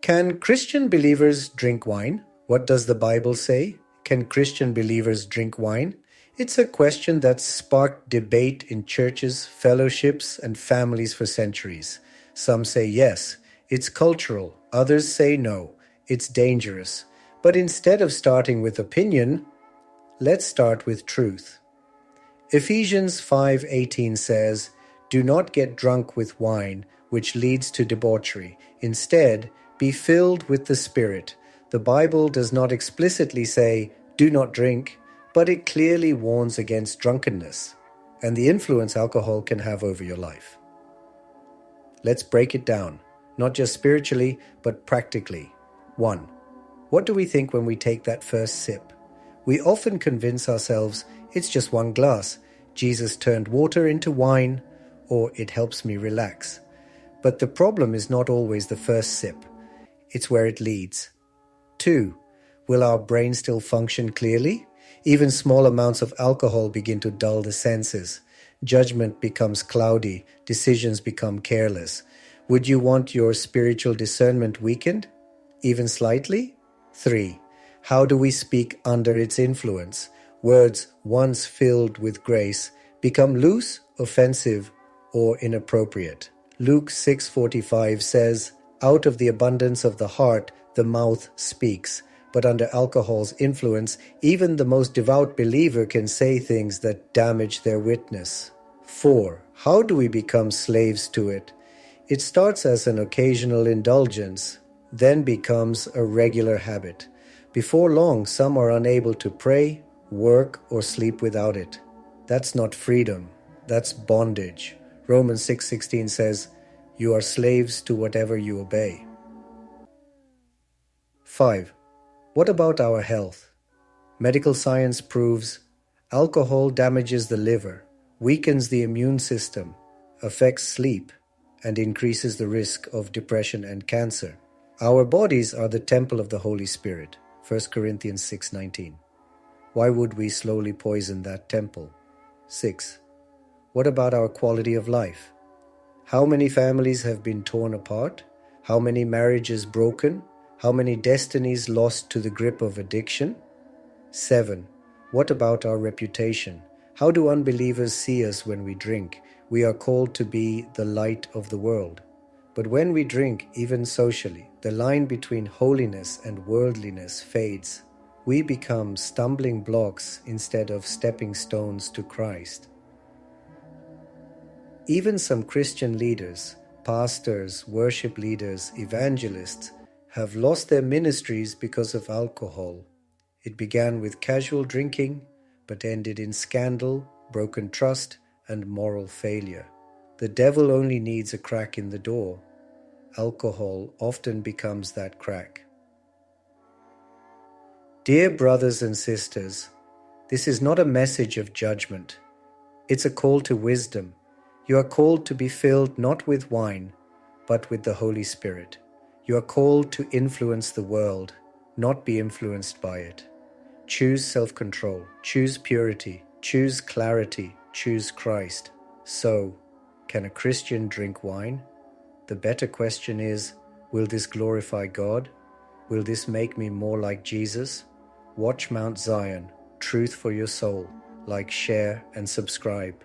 Can Christian believers drink wine? What does the Bible say? Can Christian believers drink wine? It's a question that's sparked debate in churches, fellowships, and families for centuries. Some say yes, it's cultural. Others say no, it's dangerous. But instead of starting with opinion, let's start with truth. Ephesians 5:18 says, "Do not get drunk with wine, which leads to debauchery. Instead, be filled with the Spirit." The Bible does not explicitly say, "Do not drink," but it clearly warns against drunkenness and the influence alcohol can have over your life. Let's break it down, not just spiritually, but practically. 1. What do we think when we take that first sip? We often convince ourselves it's just one glass. Jesus turned water into wine, or it helps me relax. But the problem is not always the first sip. It's where it leads. 2. Will our brain still function clearly? Even small amounts of alcohol begin to dull the senses. Judgment becomes cloudy. Decisions become careless. Would you want your spiritual discernment weakened? Even slightly? 3. How do we speak under its influence? Words once filled with grace become loose, offensive, or inappropriate. Luke 6:45 says, "Out of the abundance of the heart, the mouth speaks." But under alcohol's influence, even the most devout believer can say things that damage their witness. 4. How do we become slaves to it? It starts as an occasional indulgence, then becomes a regular habit. Before long, some are unable to pray, work, or sleep without it. That's not freedom, that's bondage. Romans 6:16 says, "You are slaves to whatever you obey." 5. What about our health? Medical science proves alcohol damages the liver, weakens the immune system, affects sleep, and increases the risk of depression and cancer. Our bodies are the temple of the Holy Spirit, 1 Corinthians 6:19. Why would we slowly poison that temple? 6. What about our quality of life? How many families have been torn apart? How many marriages broken? How many destinies lost to the grip of addiction? 7. What about our reputation? How do unbelievers see us when we drink? We are called to be the light of the world. But when we drink, even socially, the line between holiness and worldliness fades. We become stumbling blocks instead of stepping stones to Christ. Even some Christian leaders, pastors, worship leaders, evangelists, have lost their ministries because of alcohol. It began with casual drinking, but ended in scandal, broken trust, and moral failure. The devil only needs a crack in the door. Alcohol often becomes that crack. Dear brothers and sisters, this is not a message of judgment. It's a call to wisdom. You are called to be filled not with wine, but with the Holy Spirit. You are called to influence the world, not be influenced by it. Choose self-control, choose purity, choose clarity, choose Christ. So, can a Christian drink wine? The better question is, will this glorify God? Will this make me more like Jesus? Watch Mount Zion, truth for your soul. Like, share, and subscribe.